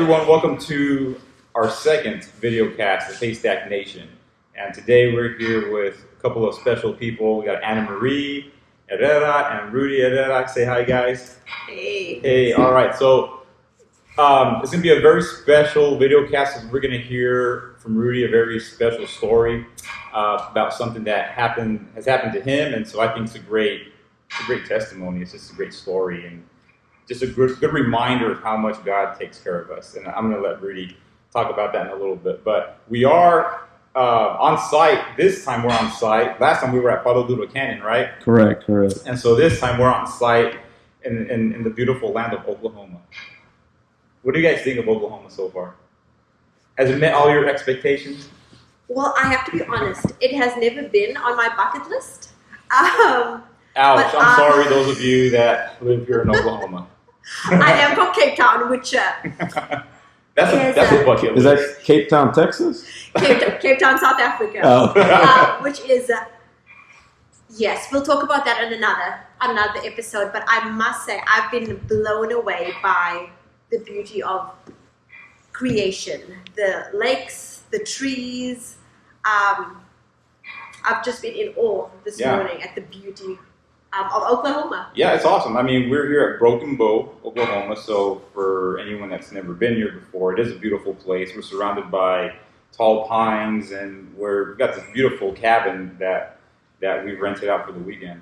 everyone, welcome to our second videocast of Haystack Nation. And today we're here with a couple of special people. We got Anna Marie Herrera and Rudy Herrera. Say hi, guys. Hey. Hey, all right. So it's going to be a very special videocast. We're going to hear from Rudy a very special story about something that has happened to him. And so I think it's a great testimony. It's just a great story. And just a good reminder of how much God takes care of us. And I'm going to let Rudy talk about that in a little bit. But we are on site. This time we're on site. Last time we were at Palo Duro Canyon, right? Correct. And so this time we're on site in the beautiful land of Oklahoma. What do you guys think of Oklahoma so far? Has it met all your expectations? Well, I have to be honest. It has never been on my bucket list. Ouch. I'm sorry, those of you that live here in Oklahoma. I am from Cape Town, which that's a bucket list. Is that Cape Town, Texas? Cape Town, South Africa. Oh. Which is yes, we'll talk about that in another episode. But I must say, I've been blown away by the beauty of creation, the lakes, the trees. I've just been in awe this morning at the beauty of Oklahoma. Yeah, it's awesome. I mean, we're here at Broken Bow, Oklahoma. So for anyone that's never been here before, it is a beautiful place. We're surrounded by tall pines, and we've got this beautiful cabin that we rented out for the weekend,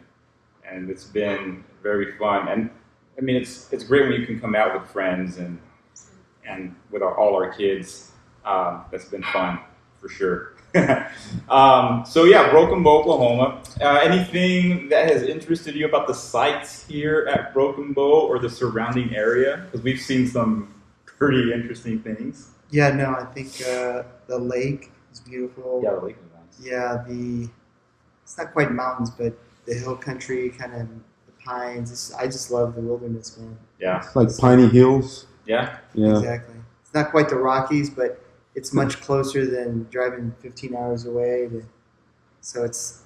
and it's been very fun. And I mean, it's great when you can come out with friends and with all our kids. That's been fun for sure. So yeah, Broken Bow, Oklahoma. Anything that has interested you about the sites here at Broken Bow or the surrounding area? Because we've seen some pretty interesting things. Yeah, no, I think the lake is beautiful. Yeah, the lake is nice. Yeah, it's not quite mountains, but the hill country, kind of the pines. I just love the wilderness, man. Yeah. It's like Piney Hills. Yeah. Yeah. Exactly. It's not quite the Rockies, but it's much closer than driving 15 hours away. So it's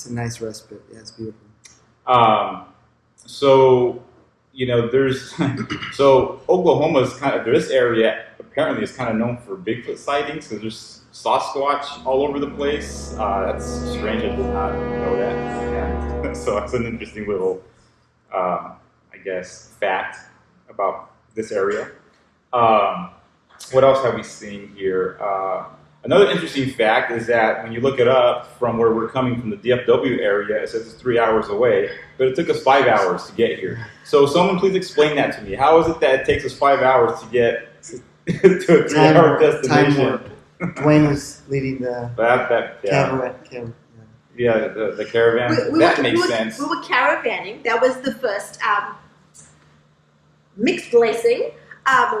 a nice respite. Yeah, it's beautiful. So, so Oklahoma's this area apparently is kind of known for Bigfoot sightings because there's Sasquatch all over the place. That's strange. I did not know that. And so that's an interesting little, fact about this area. What else have we seen here? Another interesting fact is that when you look it up from where we're coming from the DFW area, it says it's 3 hours away, but it took us 5 hours to get here. So someone please explain that to me. How is it that it takes us 5 hours to get to a 3-hour destination? Dwayne was leading the caravan. Yeah, the caravan. That makes sense. We were caravanning. That was the first mixed blessing.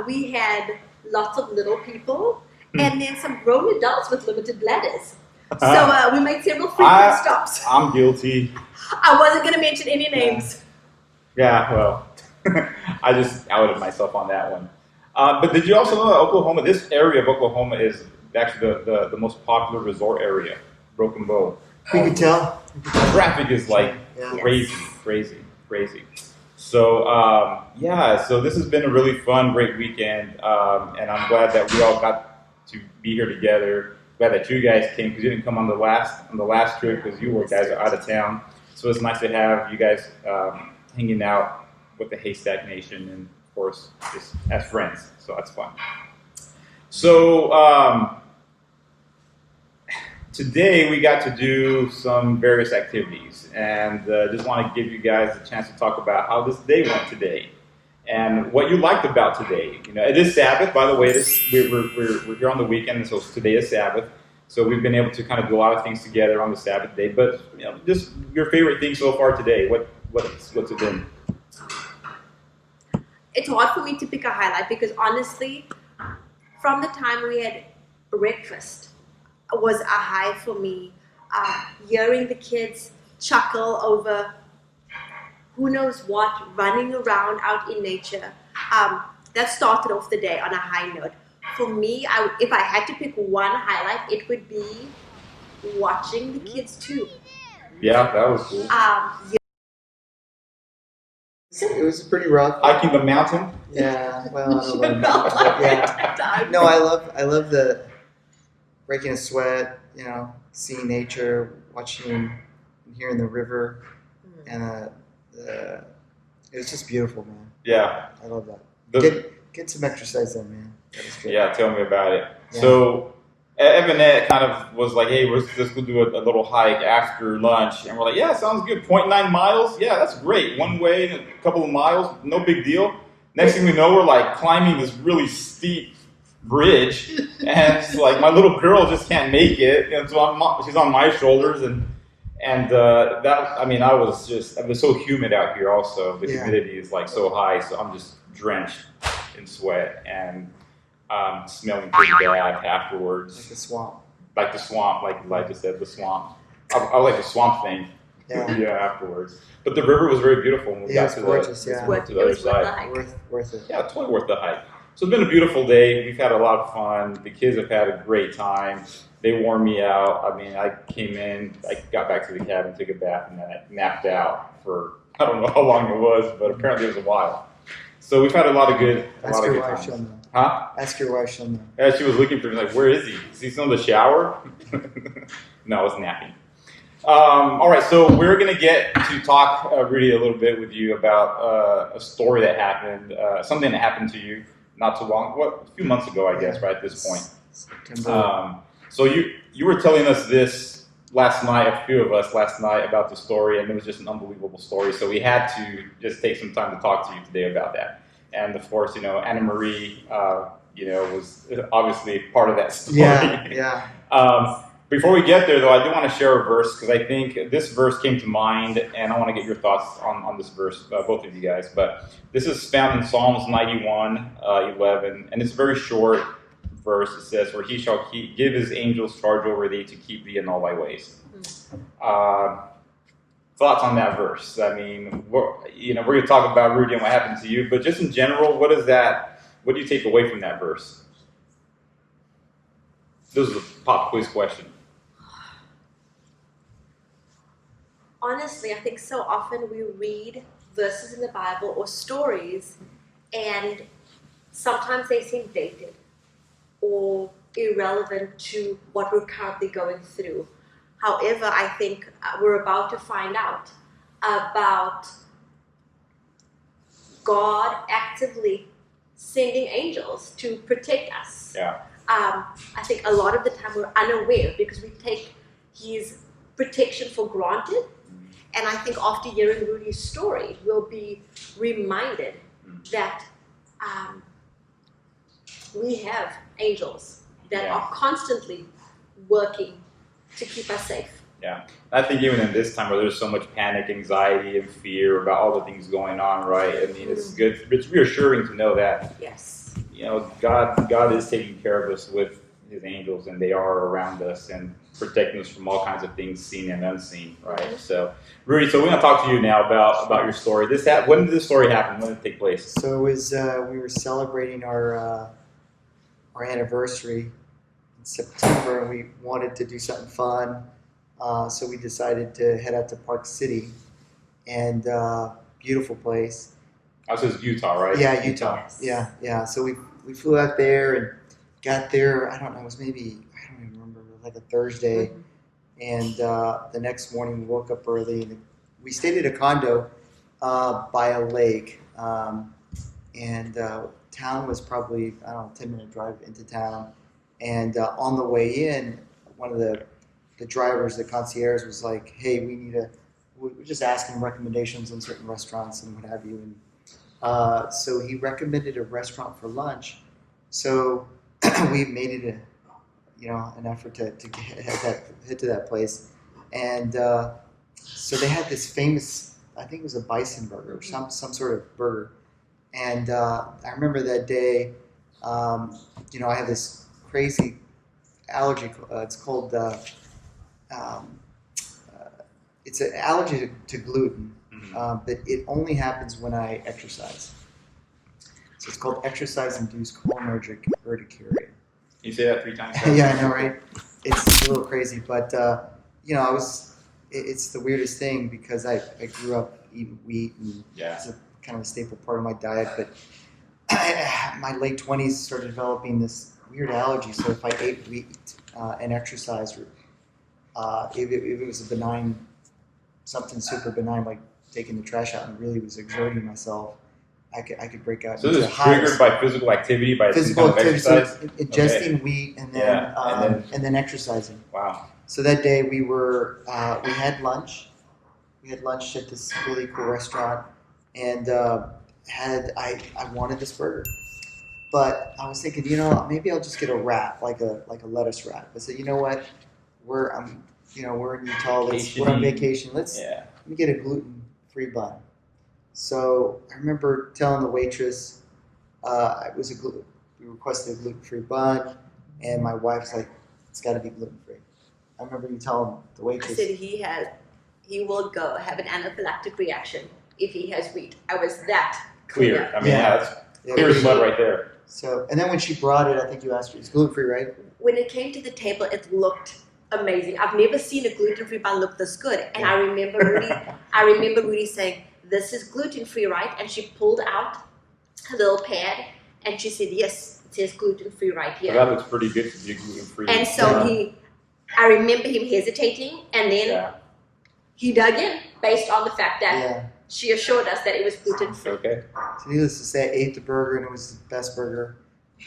We had lots of little people, and then some grown adults with limited bladders. So we made several frequent stops. I'm guilty. I wasn't going to mention any names. Yeah, well, I just outed myself on that one. But did you also know that Oklahoma, this area of Oklahoma is actually the most popular resort area, Broken Bow. You can tell. Traffic is like crazy. So, so this has been a really fun, great weekend, and I'm glad that we all got to be here together. Glad that you guys came because you didn't come on the last trip because you guys are out of town. So it's nice to have you guys hanging out with the Haystack Nation and, of course, just as friends. So that's fun. So today we got to do some various activities, and just want to give you guys a chance to talk about how this day went today and what you liked about today. It is Sabbath, by the way. We're here on the weekend, and so today is Sabbath. So we've been able to kind of do a lot of things together on the Sabbath day. But just your favorite thing so far today. What's it been? It's hard for me to pick a highlight because honestly, from the time we had breakfast, was a high for me. Hearing the kids chuckle over who knows what, running around out in nature. That started off the day on a high note. For me, if I had to pick one highlight, it would be watching the kids too. Yeah, that was cool. It was pretty rough. Hiking the mountain? Yeah, well, I don't know. Yeah. No, I love the breaking a sweat. Seeing nature, watching and hearing the river, and it was just beautiful, man. Yeah. I love that. The- Get some exercise in, man. That was good. Yeah, tell me about it. Yeah. So, Evanette kind of was like, hey, let's go do a little hike after lunch. And we're like, yeah, sounds good. 0.9 miles? Yeah, that's great. One way, a couple of miles, no big deal. Next thing we know, we're like climbing this really steep bridge. And it's like, my little girl just can't make it. And so she's on my shoulders. And it was so humid out here also. The humidity is like so high. So I'm just drenched in sweat and smelling pretty bad afterwards. Like the swamp. Like the swamp, like Elijah said, the swamp. I like the swamp thing. Yeah. Afterwards. But the river was very beautiful when we got to gorgeous, the, yeah. to the other side. Worth it. Yeah, totally worth the hike. So it's been a beautiful day. We've had a lot of fun. The kids have had a great time. They wore me out. I mean, I came in, I got back to the cabin, took a bath, and then I napped out for, I don't know how long it was, but apparently it was a while. So we've had a lot of good Ask your wife, times. she'll know. Huh? Ask your wife, she'll know. Yeah, she was looking for me, like, where is he? Is he still in the shower? No, I was napping. All right, so we're going to get to talk, Rudy, a little bit with you about a story that happened, something that happened to you not too long, a few months ago, I guess, right at this point. September. So you were telling us this last night, a few of us last night, about the story, and it was just an unbelievable story. So we had to just take some time to talk to you today about that. And of course, Anna Marie, was obviously part of that story. Yeah. Before we get there, though, I do want to share a verse because I think this verse came to mind, and I want to get your thoughts on this verse, both of you guys. But this is found in Psalms 91:11, and it's a very short verse. It says, "For he shall give his angels charge over thee to keep thee in all thy ways." Thoughts on that verse? I mean, we're going to talk about Rudy and what happened to you, but just in general, what do you take away from that verse? This is a pop quiz question. Honestly, I think so often we read verses in the Bible or stories, and sometimes they seem dated or irrelevant to what we're currently going through. However, I think we're about to find out about God actively sending angels to protect us. Yeah. I think a lot of the time we're unaware because we take his protection for granted. And I think after hearing Rudy's story, we'll be reminded that we have angels that are constantly working to keep us safe. Yeah. I think even in this time where there's so much panic, anxiety, and fear about all the things going on, right? I mean, it's good. It's reassuring to know that, Yes. God is taking care of us with his angels, and they are around us and protecting us from all kinds of things seen and unseen, right? So, Rudy, we're going to talk to you now about your story. When did this story happen? When did it take place? So it was we were celebrating our anniversary in September, and we wanted to do something fun. So we decided to head out to Park City, and beautiful place. This is Utah, right? Yeah, Utah. Yes. Yeah. So we flew out there and got there. I don't know. It was maybe, I don't even remember. It was like a Thursday, and the next morning we woke up early. And we stayed at a condo by a lake, and town was probably 10-minute drive into town. And on the way in, one of the drivers, the concierge, was like, "Hey, we're just asking recommendations on certain restaurants and what have you." And so he recommended a restaurant for lunch. So we made it an effort to head to that place. And so they had this famous, I think it was a bison burger or some sort of burger. And I remember that day, I had this crazy allergy. It's called, it's an allergy to gluten, but it only happens when I exercise. So it's called exercise-induced cholinergic urticaria. You say that 3 times? Yeah, I know, right? It's a little crazy, but it's the weirdest thing because I grew up eating wheat, and it's a kind of a staple part of my diet. But my late 20s started developing this weird allergy. So if I ate wheat and exercised, if it was a benign, something super benign like taking the trash out and really was exerting myself, I could break out So into this is hives. triggered by physical activity, by some Physical kind of activity, so exercise? ingesting wheat and then, Yeah, and then exercising. Wow. So that day we had lunch. We had lunch at this really cool restaurant, and I wanted this burger, but I was thinking, maybe I'll just get a wrap, like a lettuce wrap. I said, you know what, we're in Utah. We're on vacation. Let me get a gluten-free bun. So I remember telling the waitress, we requested a gluten-free bun, and my wife's like, it's got to be gluten-free. I remember you telling the I waitress. said he will have an anaphylactic reaction if he has wheat. I was that clear. I mean, that's clear as mud right there. So, and then when she brought it, I think you asked her, it's gluten-free, right? When it came to the table, it looked amazing. I've never seen a gluten-free bun look this good. And I remember Rudy saying, this is gluten-free, right? And she pulled out a little pad and she said, yes, it says gluten-free right here. So that looks pretty good to be gluten-free. And so I remember him hesitating, and then he dug in based on the fact that she assured us that it was gluten-free. Okay. So needless to say, I ate the burger, and it was the best burger.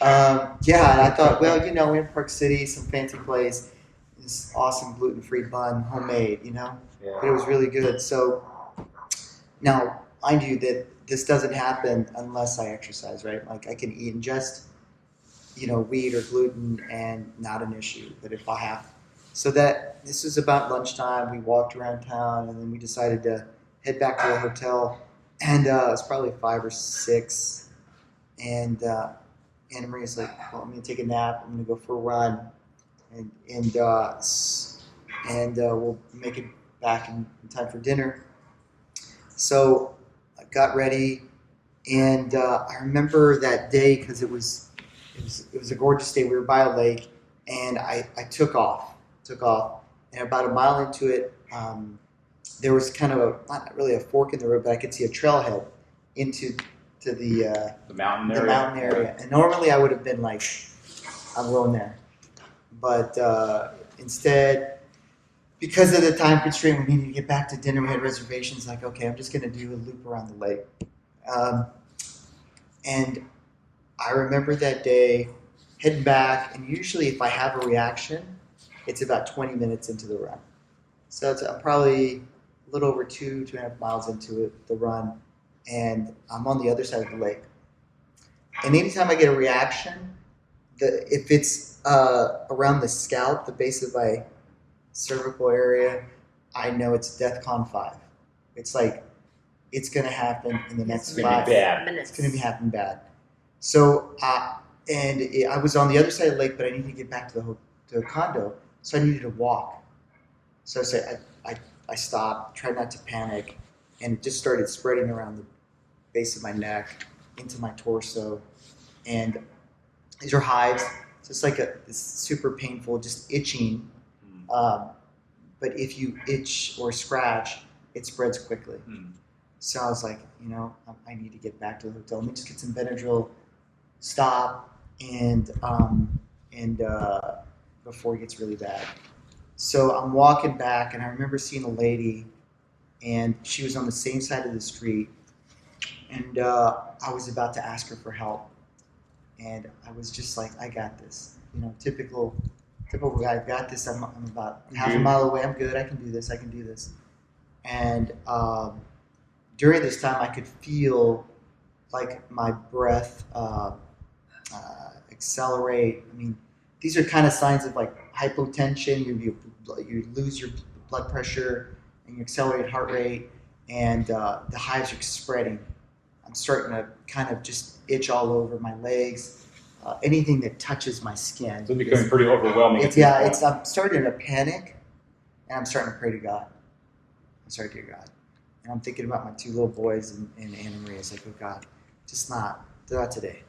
And I thought, well, we're in Park City, some fancy place, this awesome gluten-free bun, homemade, but it was really good. So now, mind you that this doesn't happen unless I exercise, right? Like I can eat ingest, wheat or gluten and not an issue. But if I have, so that this was about lunchtime, we walked around town and then we decided to head back to the hotel. And it was probably 5 or 6. And Anna Maria's like, well, I'm going to take a nap. I'm going to go for a run. And we'll make it back in time for dinner. So I got ready, and I remember that day because it was a gorgeous day. We were by a lake, and I took off, and about a mile into it, there was kind of not really a fork in the road, but I could see a trailhead into the mountain area. And normally I would have been like, I'm going there, but instead, because of the time constraint, we needed to get back to dinner. We had reservations. Like, okay, I'm just going to do a loop around the lake. And I remember that day heading back. And usually, if I have a reaction, it's about 20 minutes into the run. So I'm probably a little over 2.5 miles into it, the run, and I'm on the other side of the lake. And anytime I get a reaction, if it's around the scalp, the base of my cervical area, I know it's DEFCON 5. It's like it's going to happen in the next 5 minutes. It's going to be happening bad. So I was on the other side of the lake, but I needed to get back to the condo, so I needed to walk. So I stopped, tried not to panic, and it just started spreading around the base of my neck into my torso, and these are hives. So it's like this super painful, just itching. But if you itch or scratch, it spreads quickly. So I was like, I need to get back to the hotel. Let me just get some Benadryl, stop, and before it gets really bad. So I'm walking back, and I remember seeing a lady, and she was on the same side of the street, and I was about to ask her for help, and I was just like, I got this. Typical guy, I've got this. I'm about half a mile away. I'm good. I can do this. And during this time, I could feel like my breath accelerate. I mean, these are kind of signs of like hypotension. You lose your blood pressure and your accelerated heart rate, and the hives are spreading. I'm starting to kind of just itch all over my legs. Anything that touches my skin. So it's becoming pretty overwhelming. I'm starting to panic, and I'm starting to pray to God. And I'm thinking about my 2 little boys and Anna Maria. It's like, oh God, just not today.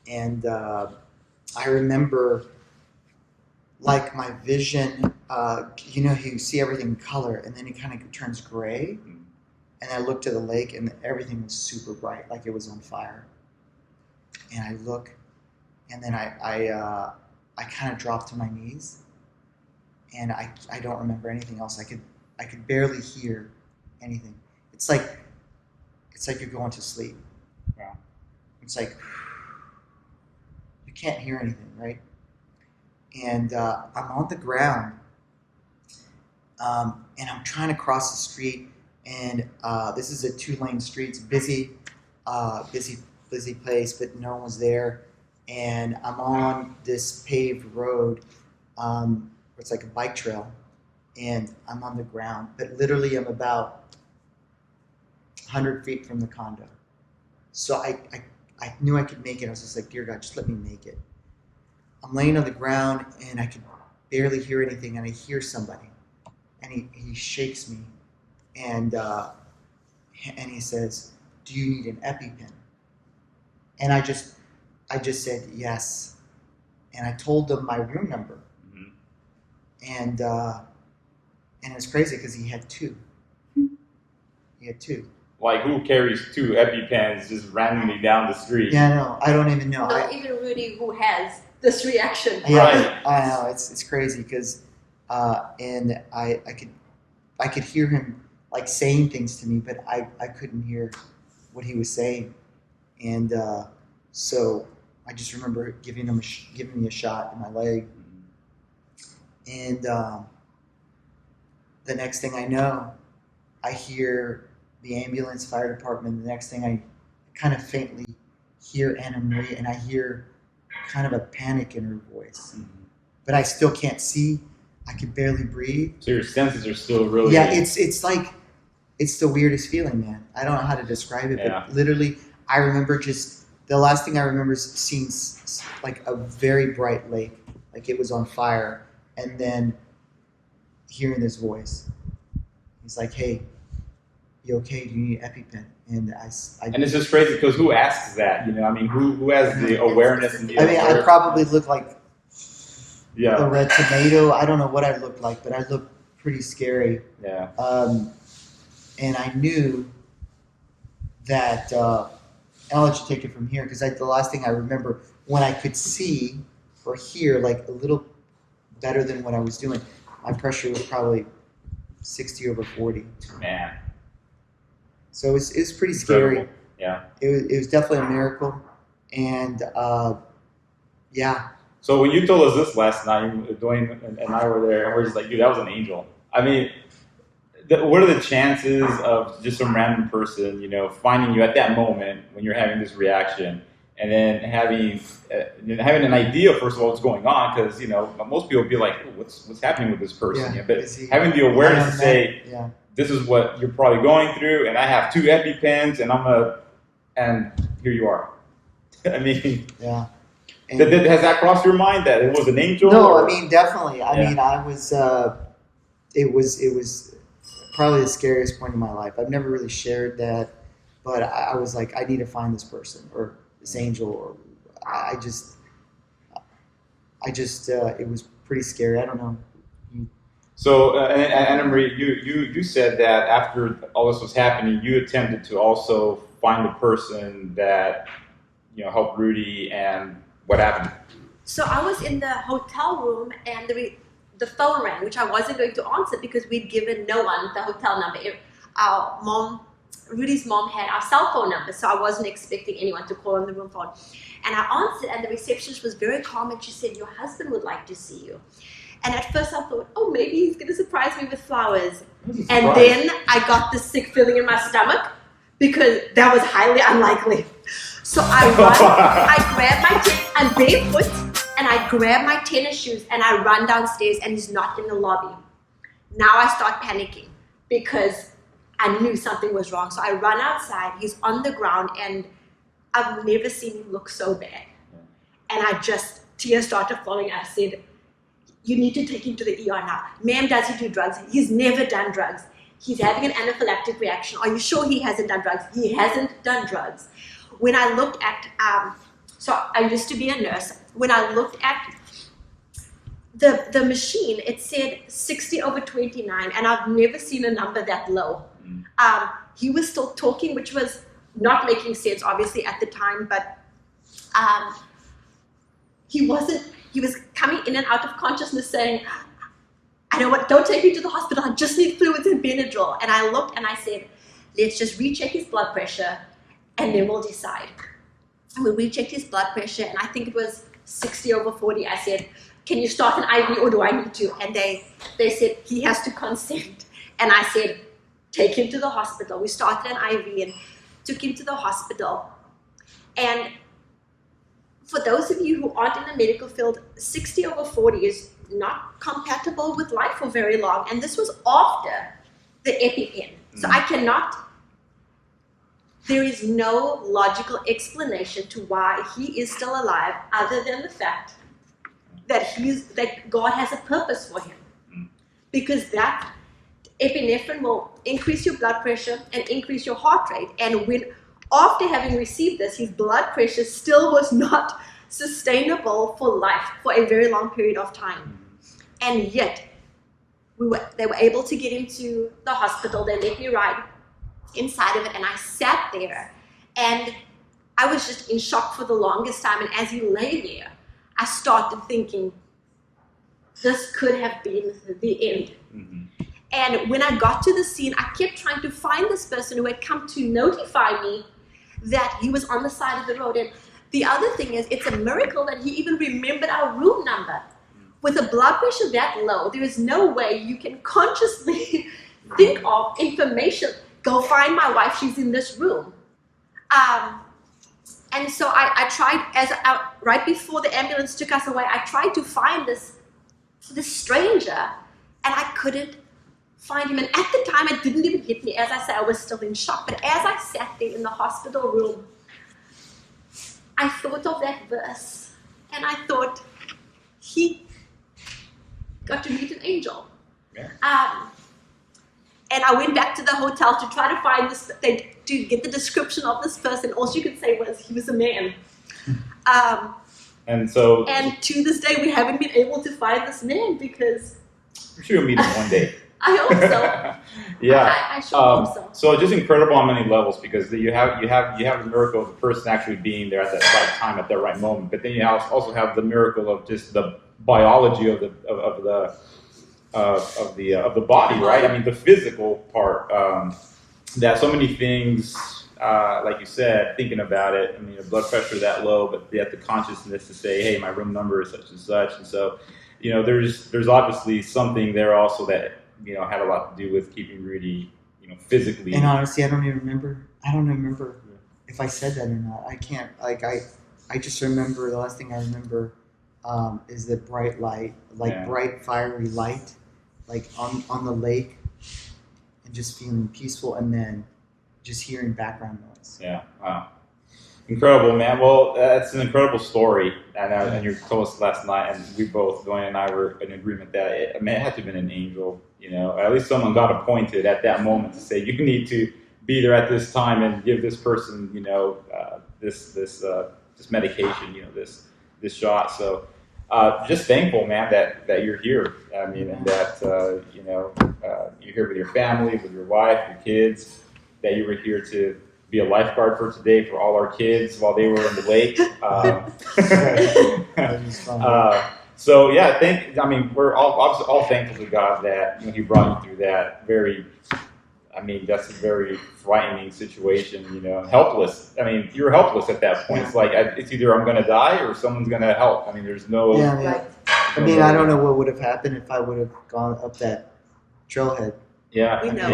And I remember, like, my vision, you see everything in color, and then it kind of turns gray. And I looked to the lake, and everything was super bright, like it was on fire. And I look, and then I kind of dropped to my knees, and I don't remember anything else. I could barely hear anything. It's like you're going to sleep. Wow. It's like you can't hear anything, right? And I'm on the ground, and I'm trying to cross the street. And this is a 2-lane street. It's busy place, but no one was there. And I'm on this paved road, where it's like a bike trail, and I'm on the ground. But literally, I'm about 100 feet from the condo. So I knew I could make it. I was just like, dear God, just let me make it. I'm laying on the ground, and I could barely hear anything, and I hear somebody, and he shakes me, and he says, do you need an EpiPen? And I just said yes, and I told him my room number, and it's crazy because he had two. Like, who carries 2 EpiPens just randomly down the street? Yeah, no, I don't even know. Not even Rudy, who has this reaction. Yeah, Right. I know it's crazy because, and I could hear him like saying things to me, but I couldn't hear what he was saying, and so I just remember giving me a shot in my leg, and the next thing I know, I hear the ambulance, fire department. The next thing I kind of faintly hear Anna Marie, and I hear kind of a panic in her voice, but I still can't see. I can barely breathe. So your senses are still really... Yeah, it's like, it's the weirdest feeling, man. I don't know how to describe it, Yeah. but literally, I remember the last thing I remember is seeing like a very bright lake, like it was on fire, and then hearing this voice. He's like, hey, you okay? Do you need an EpiPen? And And it's just crazy because who asks that? You know, I mean, who has the awareness and the... I mean, I probably look like Yeah. a red tomato. I don't know what I looked like, but I looked pretty scary. Yeah. And I knew that, I'll let you take it from here, because the last thing I remember, when I could see or hear like a little better than what I was doing, my pressure was probably 60/40. Man. So it was pretty scary. Incredible. Yeah. It was definitely a miracle. And yeah. So when you told us this last night, Dwayne and I were there, and we're just like, dude, that was an angel. I mean, what are the chances of just some random person, you know, finding you at that moment when you're having this reaction, and then having an idea, first of all, what's going on? Because, you know, most people would be like, oh, what's happening with this person? Yeah. Yeah, but having the awareness to say, yeah. this is what you're probably going through, and I have 2 EpiPens, and here you are. I mean, Yeah. has that crossed your mind that it was an angel? No, or? I mean, definitely. I Yeah. mean, I was, it was probably the scariest point in my life. I've never really shared that, but I was like, I need to find this person or this angel, or I just, it was pretty scary. I don't know. So, Anna Marie, you said that after all this was happening, you attempted to also find the person that, you know, helped Rudy, and what happened? So I was in the hotel room, and the phone rang, which I wasn't going to answer because we'd given no one the hotel number. Our mom, Rudy's mom, had our cell phone number, so I wasn't expecting anyone to call on the room phone. And I answered, and the receptionist was very calm, and she said, your husband would like to see you. And at first I thought, oh, maybe he's going to surprise me with flowers. And then I got this sick feeling in my stomach because that was highly unlikely. So I grab I'm barefoot, and I grab my tennis shoes and I run downstairs, and he's not in the lobby. Now I start panicking because I knew something was wrong. So I run outside, he's on the ground, and I've never seen him look so bad. And tears started falling. I said, you need to take him to the ER now. Ma'am, does he do drugs? He's never done drugs. He's having an anaphylactic reaction. Are you sure he hasn't done drugs? He hasn't done drugs. When I looked at, so I used to be a nurse. When I looked at the machine, it said 60/29, and I've never seen a number that low. He was still talking, which was not making sense, obviously, at the time, but he was coming in and out of consciousness saying, I know what, don't take me to the hospital, I just need fluids and Benadryl. And I looked and I said, let's just recheck his blood pressure and then we'll decide. And we rechecked his blood pressure and I think it was 60/40. I said, can you start an IV or do I need to? And they said, he has to consent. And I said, take him to the hospital. We started an IV and took him to the hospital. And for those of you who aren't in the medical field, 60/40 is not compatible with life for very long. And this was after the EpiPen. So I cannot, there is no logical explanation to why he is still alive other than the fact that God has a purpose for him. Because that epinephrine will increase your blood pressure and increase your heart rate. And when, after having received this, his blood pressure still was not sustainable for life for a very long period of time. And yet, they were able to get him to the hospital. They let me ride inside of it, and I sat there, and I was just in shock for the longest time. And as he lay there, I started thinking, this could have been the end. And when I got to the scene, I kept trying to find this person who had come to notify me that he was on the side of the road. And the other thing is, it's a miracle that he even remembered our room number. With a blood pressure that low, there is no way you can consciously think of information. Go find my wife, she's in this room. And so I tried, right before the ambulance took us away, I tried to find this stranger, and I couldn't find him. And at the time, it didn't even hit me. As I say, I was still in shock. But as I sat there in the hospital room, I thought of that verse, and I thought, he got to meet an angel. And I went back to the hotel to try to find this, to get the description of this person. All you could say was he was a man. And to this day, we haven't been able to find this man because I'm sure you'll meet him one day. I hope so. Yeah. I sure hope so. So it's just incredible on many levels, because you have the miracle of the person actually being there at that right time, at that right moment. But then you also have the miracle of just the biology of the body, right? I mean, the physical part. That so many things, like you said, thinking about it. I mean, the blood pressure that low, but yet the consciousness to say, hey, my room number is such and such, and so there's obviously something there also that had a lot to do with keeping Rudy physically. And honestly, I don't remember if I said that or not. I can't. I just remember, the last thing I remember is the bright light, bright fiery light, like on the lake, and just feeling peaceful, and then just hearing background noise. Yeah. Wow. Incredible, man. Well, that's an incredible story, and you told us last night, and we both, Dwayne and I, were in agreement that it had to have been an angel. At least someone got appointed at that moment to say, you need to be there at this time and give this person, this medication, this shot. So, just thankful, man, that you're here. I mean, and that you're here with your family, with your wife, your kids. That you were here to be a lifeguard for today for all our kids while they were in the lake. So yeah, we're all thankful to God that He brought you through that that's a very frightening situation. Helpless. I mean, you're helpless at that point. It's like it's either I'm going to die or someone's going to help. I mean, there's no. Yeah. I mean, I don't know what would have happened if I would have gone up that trailhead. Yeah. We know.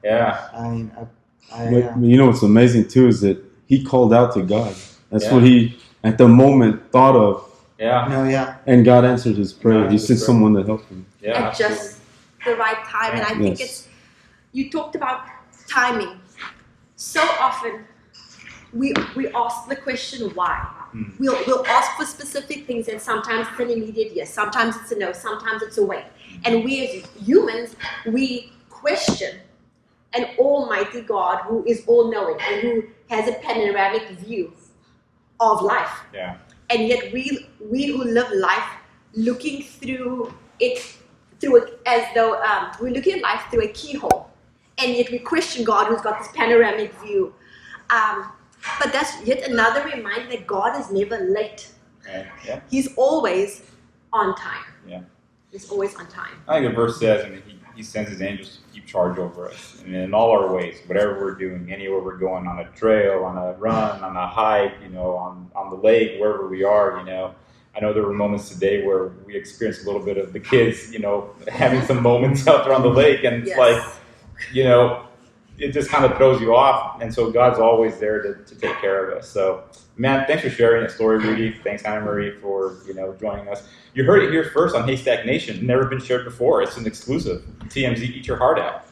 Yeah. I mean, what's amazing too is that he called out to God. That's what he, at the moment, thought of. Yeah. No, yeah. And God answered his prayer. He sent someone to help him. Yeah. At just the right time. And I think you talked about timing. So often we ask the question why. We'll ask for specific things, and sometimes it's an immediate yes, sometimes it's a no, sometimes it's a wait. And we as humans, we question an almighty God who is all-knowing and who has a panoramic view of life. Yeah. And yet we who live life looking through it as though we're looking at life through a keyhole, and yet we question God who's got this panoramic view. But that's yet another reminder that God is never late. Right. Yeah. He's always on time. Yeah. He's always on time. I think the verse says, I mean, he sends his angels to keep charge over us. And in all our ways, whatever we're doing, anywhere we're going, on a trail, on a run, on a hike, on the lake, wherever we are, I know there were moments today where we experienced a little bit of the kids, having some moments out there on the lake. And it's Yes. like, it just kind of throws you off. And so God's always there to take care of us. So, man, thanks for sharing that story, Rudy. Thanks, Anna Marie, for, joining us. You heard it here first on Haystack Nation. Never been shared before. It's an exclusive. TMZ, eat your heart out.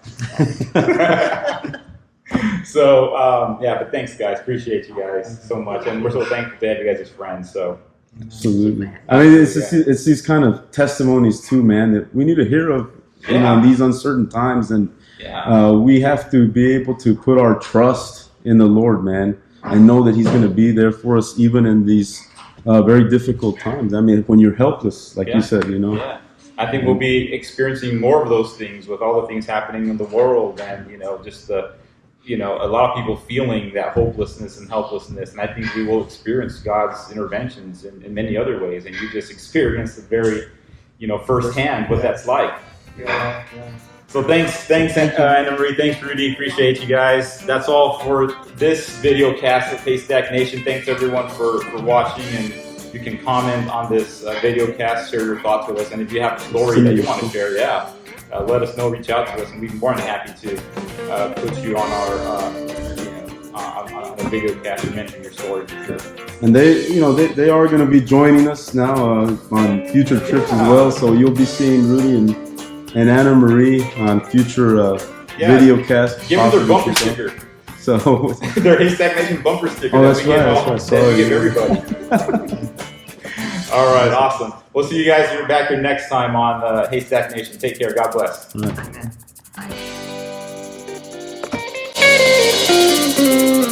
So, but thanks, guys. Appreciate you guys so much. And we're so thankful to have you guys as friends. So, Absolutely. I mean, it's these kind of testimonies too, man, that we need to hear of in these uncertain times. And we have to be able to put our trust in the Lord, man, and know that He's going to be there for us even in these very difficult times. I mean, when you're helpless, like you said, Yeah. I think we'll be experiencing more of those things with all the things happening in the world, and just a lot of people feeling that hopelessness and helplessness. And I think we will experience God's interventions in many other ways, and you just experience the very, firsthand what that's like. Yeah. So thanks, Anna Marie. Thanks, Rudy. Appreciate you guys. That's all for this video cast of Haystack Nation. Thanks everyone for watching, and you can comment on this video cast, share your thoughts with us, and if you have a story that you want to share, let us know. Reach out to us, and we'd be more than happy to put you on our on a video cast and mention your story for sure. And they are going to be joining us now on future trips as well. So you'll be seeing Rudy and Anna Marie on future video casts. Give them their bumper sticker. So their Haystack Nation bumper sticker. Oh, that's right. Sorry. Give everybody. All right, awesome. We'll see you guys. You're back here next time on Haystack Nation. Take care. God bless. Amen.